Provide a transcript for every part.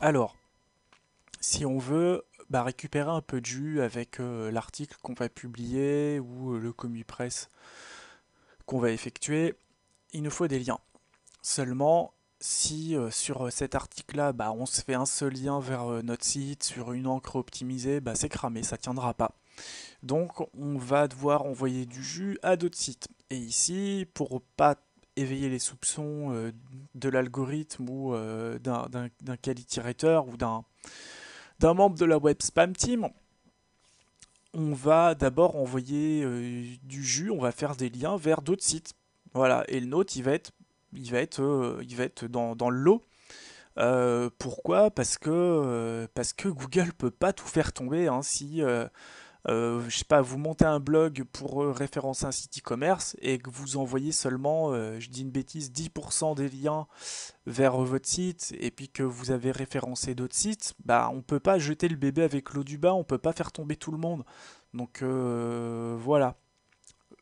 Alors, si on veut récupérer un peu de jus avec l'article qu'on va publier ou le commu presse qu'on va effectuer, il nous faut des liens. Seulement, si sur cet article-là, on se fait un seul lien vers notre site sur une encre optimisée, c'est cramé, ça tiendra pas. Donc, on va devoir envoyer du jus à d'autres sites. Et ici, pour pas éveiller les soupçons de l'algorithme ou d'un quality rater ou d'un membre de la web spam team, on va d'abord envoyer du jus, on va faire des liens vers d'autres sites. Voilà, et le nôtre, il va être dans le lot. Pourquoi? Parce que Google peut pas tout faire tomber, hein. Si je sais pas, vous montez un blog pour référencer un site e-commerce et que vous envoyez seulement, je dis une bêtise, 10% des liens vers votre site et puis que vous avez référencé d'autres sites, on peut pas jeter le bébé avec l'eau du bain, on peut pas faire tomber tout le monde. Donc voilà.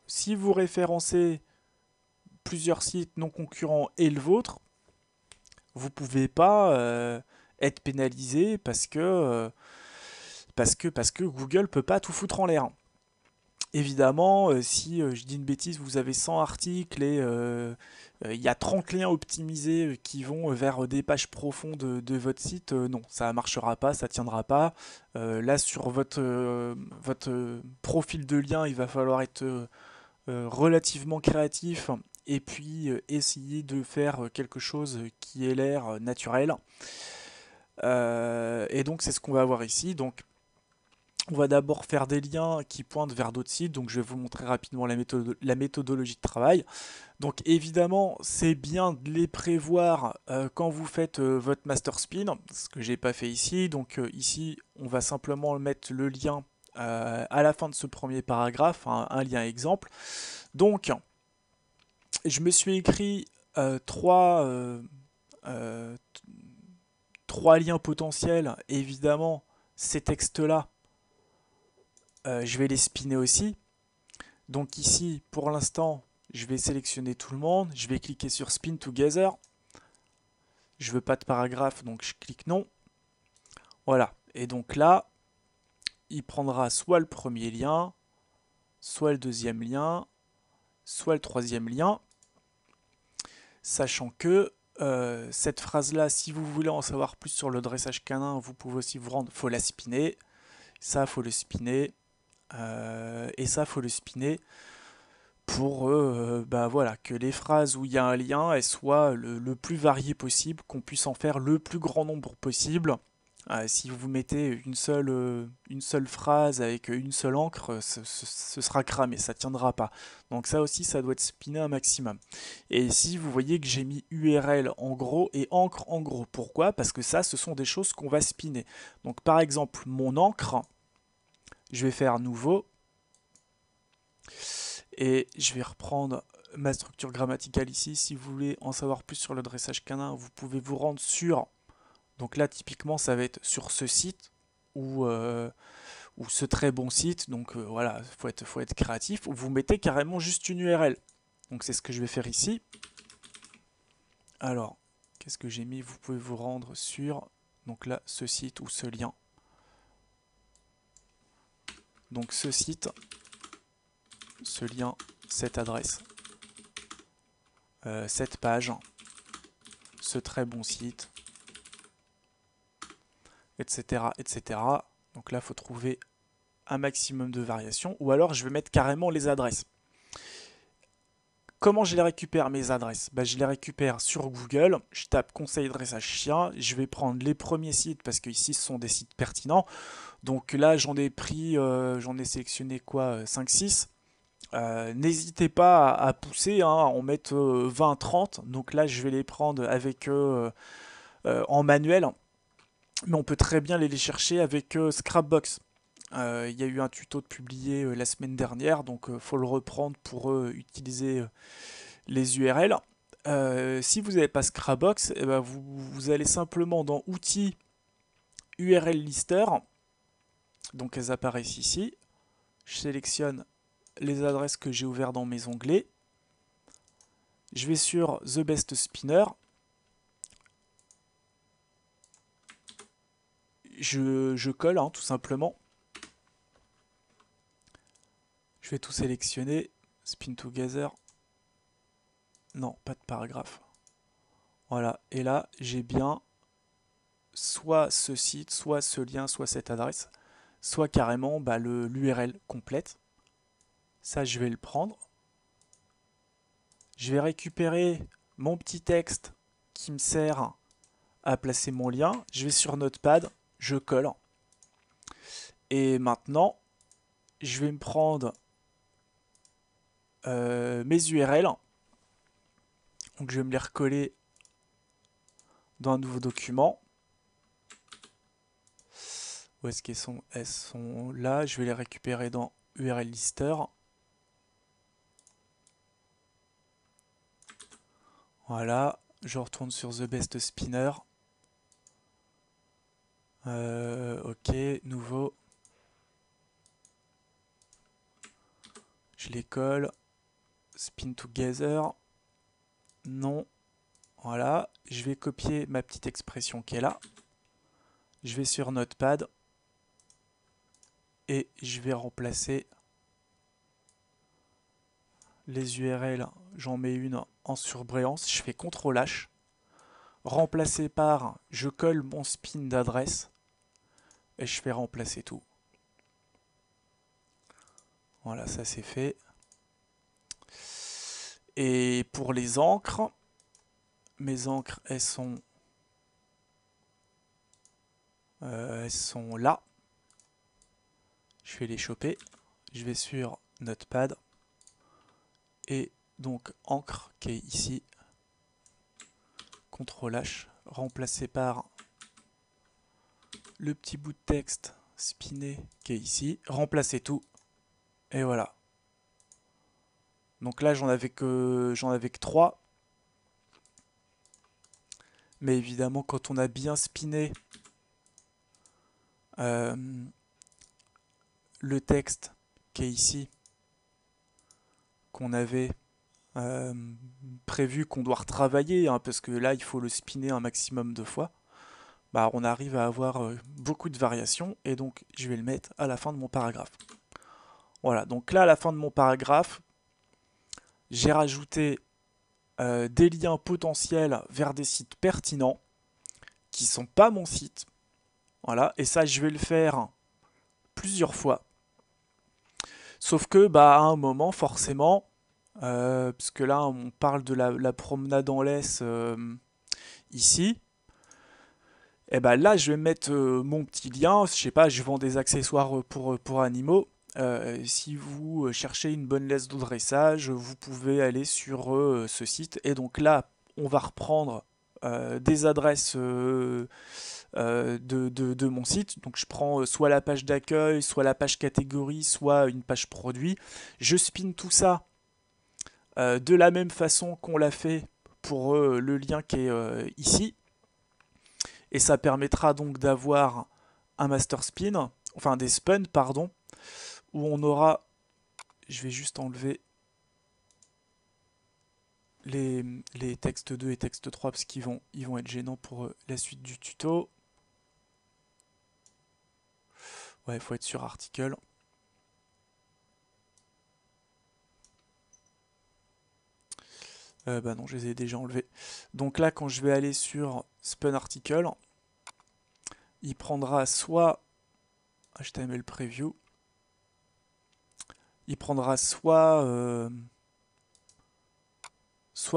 Si vous référencez plusieurs sites non concurrents et le vôtre, vous pouvez pas être pénalisé parce que Google peut pas tout foutre en l'air. Évidemment, si je dis une bêtise, vous avez 100 articles et il y a 30 liens optimisés qui vont vers des pages profondes de votre site, non, ça ne marchera pas, ça ne tiendra pas. Là, sur votre profil de lien, il va falloir être relativement créatif et puis essayer de faire quelque chose qui ait l'air naturel. Et donc, c'est ce qu'on va voir ici. Donc, on va d'abord faire des liens qui pointent vers d'autres sites, donc je vais vous montrer rapidement la méthodologie de travail. Donc évidemment, c'est bien de les prévoir quand vous faites votre master spin, ce que j'ai pas fait ici. Donc ici, on va simplement mettre le lien à la fin de ce premier paragraphe, un lien exemple. Donc, je me suis écrit euh, trois liens potentiels. Évidemment, ces textes-là, je vais les spinner aussi. Donc ici, pour l'instant, je vais sélectionner tout le monde. Je vais cliquer sur Spin Together. Je veux pas de paragraphe, donc je clique non. Voilà. Et donc là, il prendra soit le premier lien, soit le deuxième lien, soit le troisième lien. Sachant que cette phrase-là, si vous voulez en savoir plus sur le dressage canin, vous pouvez aussi vous rendre. Faut la spinner. Ça, faut le spinner. Et ça, faut le spinner pour voilà, que les phrases où il y a un lien elles soient le plus variées possible, qu'on puisse en faire le plus grand nombre possible. Si vous mettez une seule phrase avec une seule encre, ce sera cramé, ça tiendra pas. Donc ça aussi, ça doit être spiné un maximum. Et ici, vous voyez que j'ai mis URL en gros et encre en gros. Pourquoi? Parce que ça, ce sont des choses qu'on va spinner. Donc par exemple, mon encre, je vais faire nouveau, et je vais reprendre ma structure grammaticale ici. Si vous voulez en savoir plus sur le dressage canin, vous pouvez vous rendre sur. Donc là, typiquement, ça va être sur ce site ou ce très bon site. Donc voilà, faut être créatif. Ou vous mettez carrément juste une URL. Donc c'est ce que je vais faire ici. Alors, qu'est-ce que j'ai mis? Vous pouvez vous rendre sur. Donc là, ce site ou ce lien. Donc ce site, ce lien, cette adresse, cette page, ce très bon site, etc., etc. Donc là, il faut trouver un maximum de variations, ou alors je vais mettre carrément les adresses. Comment je les récupère mes adresses? Je les récupère sur Google, je tape conseil dressage chien, je vais prendre les premiers sites parce que ici ce sont des sites pertinents. Donc là j'en ai sélectionné quoi, 5-6. N'hésitez pas à pousser, hein, à en mettre 20-30. Donc là je vais les prendre avec en manuel, mais on peut très bien les chercher avec Scrapbox. Il y a eu un tuto de publié la semaine dernière, donc faut le reprendre pour utiliser les URL. Si vous n'avez pas Scrapbox, vous allez simplement dans Outils URL Lister, donc elles apparaissent ici. Je sélectionne les adresses que j'ai ouvertes dans mes onglets. Je vais sur The Best Spinner. je colle hein, tout simplement. Je vais tout sélectionner. Spin together. Non, pas de paragraphe. Voilà, et là j'ai bien soit ce site, soit ce lien, soit cette adresse, soit carrément bah, l'URL complète. Ça, je vais le prendre. Je vais récupérer mon petit texte qui me sert à placer mon lien. Je vais sur Notepad, je colle. Et maintenant, je vais me prendre mes URL. Donc je vais me les recoller dans un nouveau document. Où est-ce qu'elles sont? Elles sont là. Je vais les récupérer dans URL Lister. Voilà. Je retourne sur The Best Spinner. Ok, nouveau. Je les colle. Spin together. Non. Voilà. Je vais copier ma petite expression qui est là. Je vais sur Notepad. Et je vais remplacer les URL. J'en mets une en surbrillance. Je fais CTRL-H. Remplacer par, je colle mon spin d'adresse. Et je fais remplacer tout. Voilà, ça c'est fait. Et pour les encres, mes encres, elles sont là. Je vais les choper. Je vais sur Notepad. Et donc encre qui est ici. CTRL-H. Remplacé par le petit bout de texte spiné qui est ici. Remplacer tout. Et voilà. Donc là, j'en avais que 3. Mais évidemment, quand on a bien spiné le texte qui est ici, qu'on avait prévu, qu'on doit retravailler, hein, parce que là, il faut le spinner un maximum de fois, bah, on arrive à avoir beaucoup de variations. Et donc, je vais le mettre à la fin de mon paragraphe. Voilà, donc là, à la fin de mon paragraphe, j'ai rajouté des liens potentiels vers des sites pertinents qui ne sont pas mon site. Voilà, et ça, je vais le faire plusieurs fois. Sauf que, bah, à un moment, forcément, parce que là, on parle de la promenade en laisse ici, et bah là, je vais mettre mon petit lien. Je sais pas, je vends des accessoires pour animaux. Si vous cherchez une bonne laisse de dressage, vous pouvez aller sur ce site. Et donc là, on va reprendre des adresses de mon site. Donc je prends soit la page d'accueil, soit la page catégorie, soit une page produit. Je spin tout ça de la même façon qu'on l'a fait pour le lien qui est ici. Et ça permettra donc d'avoir un master spin, enfin des spun, pardon, où on aura, je vais juste enlever les textes 2 et texte 3 parce qu'ils vont être gênants pour la suite du tuto. Ouais, il faut être sur article. Bah non, je les ai déjà enlevés. Donc là, quand je vais aller sur Spun Article, il prendra soit HTML Preview, il prendra soit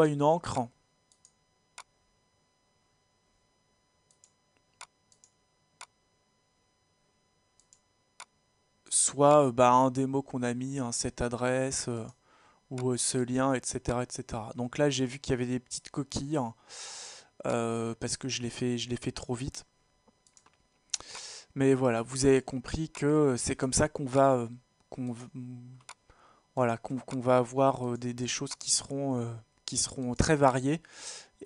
une encre, soit un démo qu'on a mis, hein, cette adresse ou ce lien, etc., etc. Donc là, j'ai vu qu'il y avait des petites coquilles hein, parce que je l'ai fait trop vite. Mais voilà, vous avez compris que c'est comme ça qu'on va voilà, qu'on va avoir des choses qui seront très variées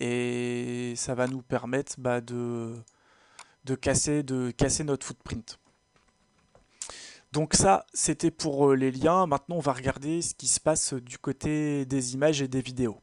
et ça va nous permettre bah, de casser notre footprint. Donc ça, c'était pour les liens. Maintenant, on va regarder ce qui se passe du côté des images et des vidéos.